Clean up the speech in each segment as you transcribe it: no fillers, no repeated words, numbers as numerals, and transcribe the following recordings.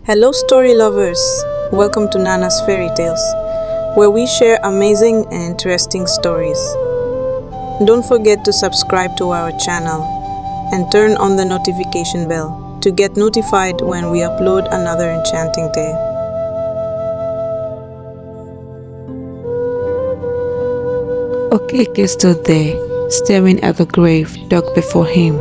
Hello, story lovers! Welcome to Nana's Fairy Tales, where we share amazing and interesting stories. Don't forget to subscribe to our channel and turn on the notification bell to get notified when we upload another enchanting tale. Okeke stood there, staring at the grave dug before him,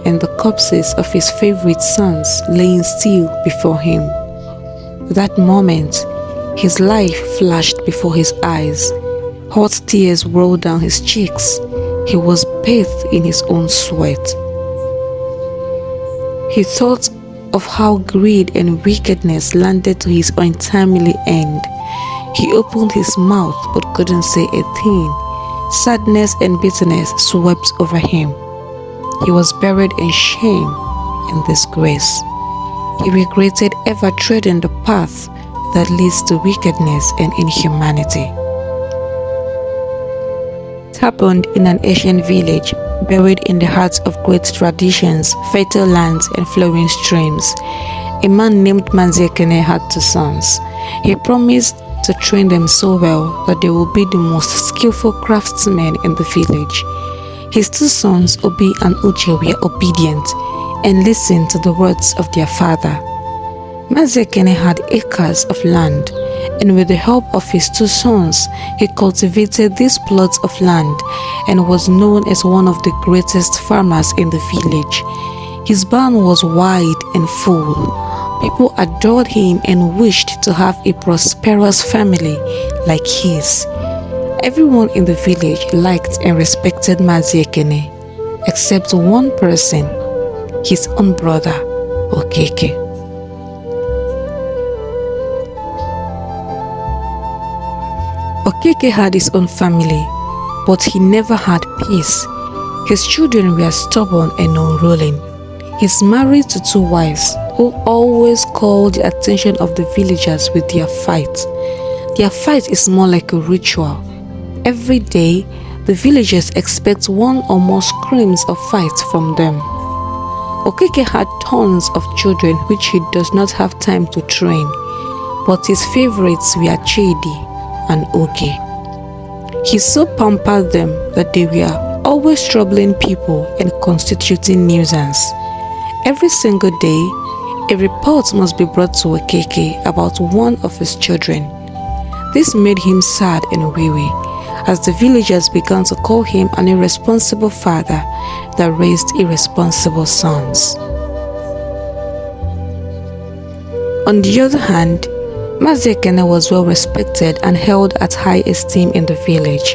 and the corpses of his favorite sons laying still before him. That moment, his life flashed before his eyes. Hot tears rolled down his cheeks. He was bathed in his own sweat. He thought of how greed and wickedness landed to his untimely end. He opened his mouth but couldn't say a thing. Sadness and bitterness swept over him. He was buried in shame and disgrace. He regretted ever treading the path that leads to wickedness and inhumanity. It happened in an ancient village, buried in the heart of great traditions, fertile lands, and flowing streams. A man named Manziekene had two sons. He promised to train them so well that they will be the most skillful craftsmen in the village. His two sons, Obi and Uche, were obedient and listened to the words of their father. Manziekene had acres of land, and with the help of his two sons, he cultivated these plots of land and was known as one of the greatest farmers in the village. His barn was wide and full. People adored him and wished to have a prosperous family like his. Everyone in the village liked and respected Manziekene, except one person, his own brother, Okeke. Okeke had his own family, but he never had peace. His children were stubborn and unruly. He's married to two wives who always called the attention of the villagers with their fight. Their fight is more like a ritual. Every day, the villagers expect one or more screams of fight from them. Okeke had tons of children which he does not have time to train, but his favorites were Chidi and Oge. He so pampered them that they were always troubling people and constituting nuisance. Every single day, a report must be brought to Okeke about one of his children. This made him sad and weary, as the villagers began to call him an irresponsible father that raised irresponsible sons. On the other hand, Manziekene was well respected and held at high esteem in the village.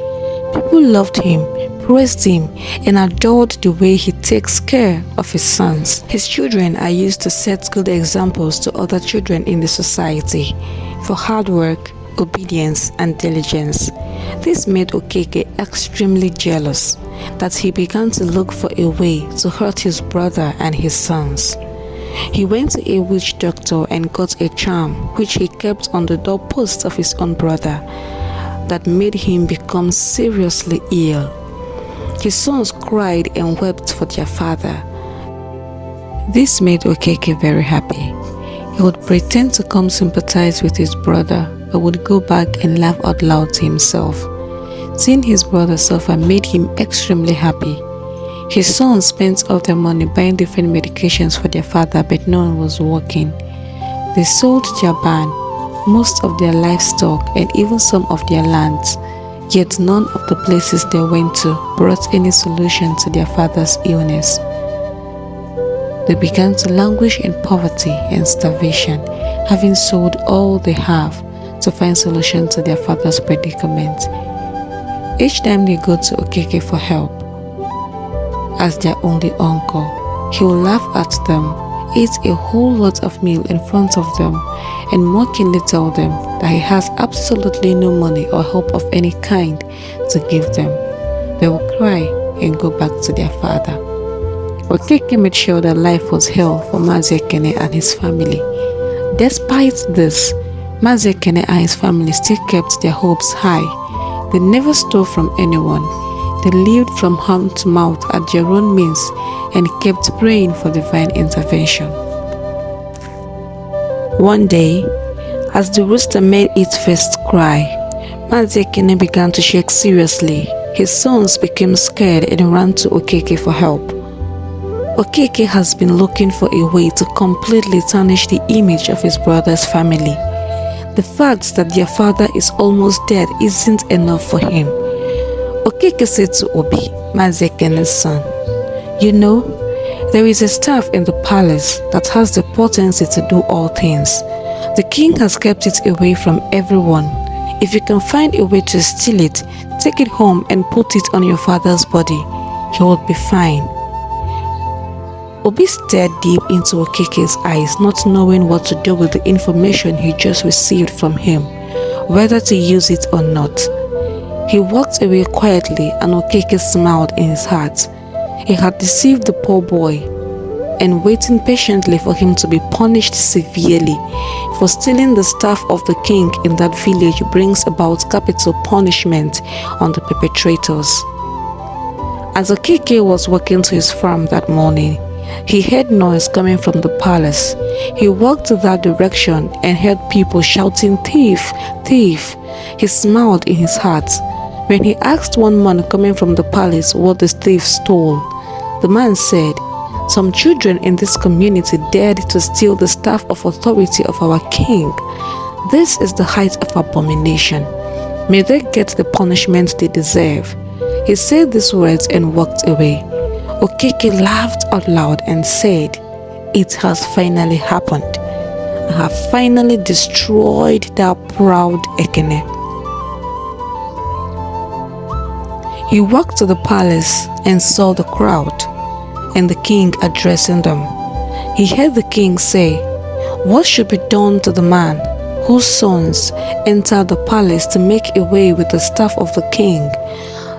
People loved him, praised him, and adored the way he takes care of his sons. His children are used to set good examples to other children in the society for hard work, obedience, and diligence. This made Okeke extremely jealous, that he began to look for a way to hurt his brother and his sons. He went to a witch doctor and got a charm which he kept on the doorpost of his own brother that made him become seriously ill. His sons cried and wept for their father. This made Okeke very happy. He would pretend to come sympathize with his brother, but would go back and laugh out loud to himself. Seeing his brother suffer made him extremely happy. His sons spent all their money buying different medications for their father, but no one was working. They sold their barn, most of their livestock, and even some of their lands, yet none of the places they went to brought any solution to their father's illness. They began to languish in poverty and starvation, having sold all they have to find solution to their father's predicament. Each time they go to Okeke for help, as their only uncle, he will laugh at them, eat a whole lot of meal in front of them, and mockingly tell them that he has absolutely no money or help of any kind to give them. They will cry and go back to their father. Okeke made sure that life was hell for Manziekene and his family. Despite this, Manziekene and his family still kept their hopes high. They never stole from anyone. They lived from hand to mouth at their own means and kept praying for divine intervention. One day, as the rooster made its first cry, Mazekene began to shake seriously. His sons became scared and ran to Okeke for help. Okeke has been looking for a way to completely tarnish the image of his brother's family. The fact that their father is almost dead isn't enough for him. Okeke said to Obi, Mazekene's son, "You know, there is a staff in the palace that has the potency to do all things. The king has kept it away from everyone. If you can find a way to steal it, take it home and put it on your father's body. He will be fine." Obi stared deep into Okeke's eyes, not knowing what to do with the information he just received from him, whether to use it or not. He walked away quietly and Okeke smiled in his heart. He had deceived the poor boy and waiting patiently for him to be punished severely. For stealing the staff of the king in that village brings about capital punishment on the perpetrators. As Okeke was walking to his farm that morning, he heard noise coming from the palace. He walked to that direction and heard people shouting, "Thief! Thief!" He smiled in his heart when he asked one man coming from the palace what the thief stole. The man said, "Some children in this community dared to steal the staff of authority of our king. This is the height of abomination. May they get the punishment they deserve." He said these words and walked away. Okeke laughed out loud and said, "It has finally happened. I have finally destroyed that proud Ekene." He walked to the palace and saw the crowd and the king addressing them. He heard the king say, "What should be done to the man whose sons entered the palace to make away with the staff of the king?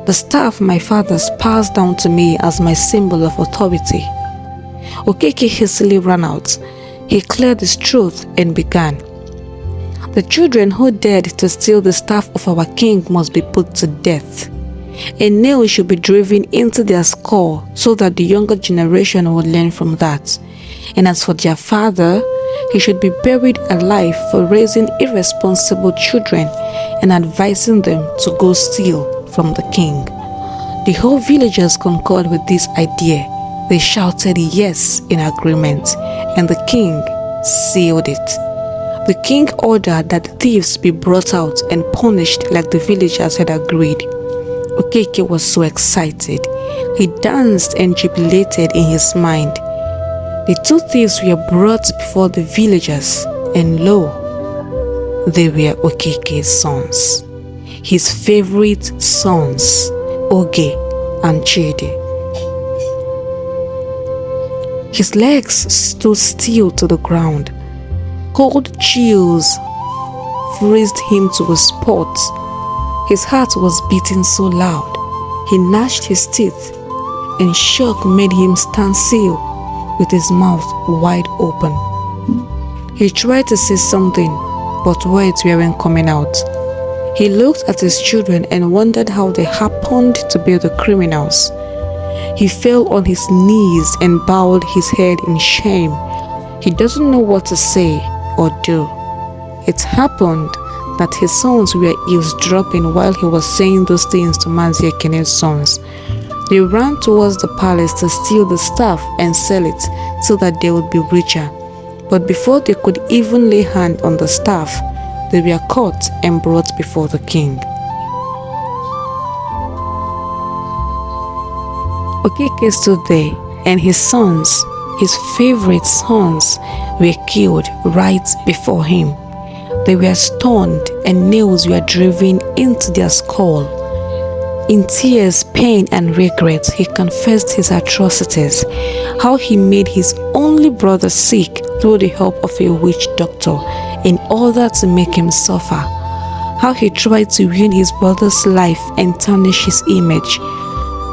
The staff my fathers passed down to me as my symbol of authority." Okeke hastily ran out. He cleared his throat and began, "The children who dared to steal the staff of our king must be put to death. A nail should be driven into their skull so that the younger generation will learn from that. And as for their father, he should be buried alive for raising irresponsible children and advising them to go steal from the king." The whole villagers concurred with this idea. They shouted yes in agreement, and the king sealed it. The king ordered that the thieves be brought out and punished like the villagers had agreed. Okeke was so excited. He danced and jubilated in his mind. The two thieves were brought before the villagers, and lo, they were Okeke's sons, his favorite sons, Oge and Chidi. His legs stood still to the ground. Cold chills freezed him to a spot. His heart was beating so loud. He gnashed his teeth, and shock made him stand still with his mouth wide open. He tried to say something, but words weren't coming out. He looked at his children and wondered how they happened to be the criminals. He fell on his knees and bowed his head in shame. He doesn't know what to say or do. It happened that his sons were eavesdropping while he was saying those things to Maziekene's sons. They ran towards the palace to steal the staff and sell it so that they would be richer. But before they could even lay hand on the staff, they were caught and brought before the king. Okeke stood there, and his sons, his favorite sons, were killed right before him. They were stoned and nails were driven into their skull. In tears, pain and regret, he confessed his atrocities, how he made his only brother sick through the help of a witch doctor in order to make him suffer, how he tried to ruin his brother's life and tarnish his image.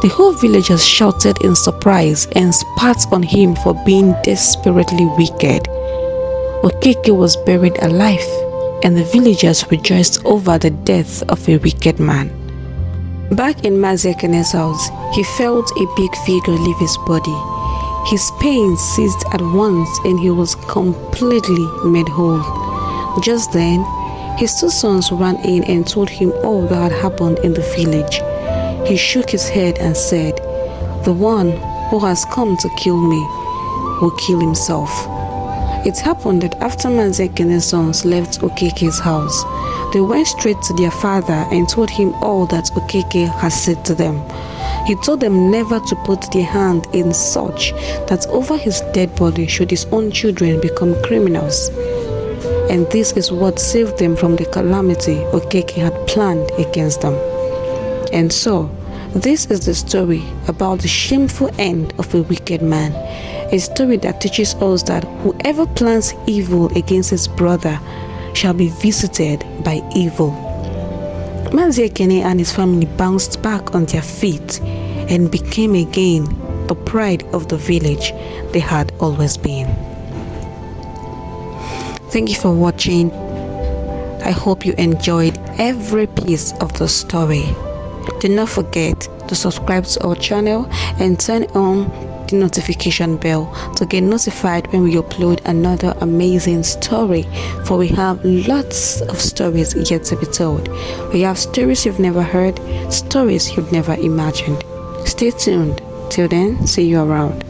The whole villagers shouted in surprise and spat on him for being desperately wicked. Okeke was buried alive, and the villagers rejoiced over the death of a wicked man. Back in Maziekene's house, he felt a big figure leave his body. His pain ceased at once and he was completely made whole. Just then, his two sons ran in and told him all that had happened in the village. He shook his head and said, "The one who has come to kill me will kill himself." It happened that after Mazekene's sons left Okeke's house, they went straight to their father and told him all that Okeke had said to them. He told them never to put their hand in such that over his dead body should his own children become criminals. And this is what saved them from the calamity Okeke had planned against them. And so, this is the story about the shameful end of a wicked man. A story that teaches us that whoever plans evil against his brother shall be visited by evil. Maziekene and his family bounced back on their feet and became again the pride of the village they had always been. Thank you for watching. I hope you enjoyed every piece of the story. Do not forget to subscribe to our channel and turn on the notification bell to get notified when we upload another amazing story, for we have lots of stories yet to be told. We have stories you've never heard, stories you've never imagined. Stay tuned. Till then, see you around.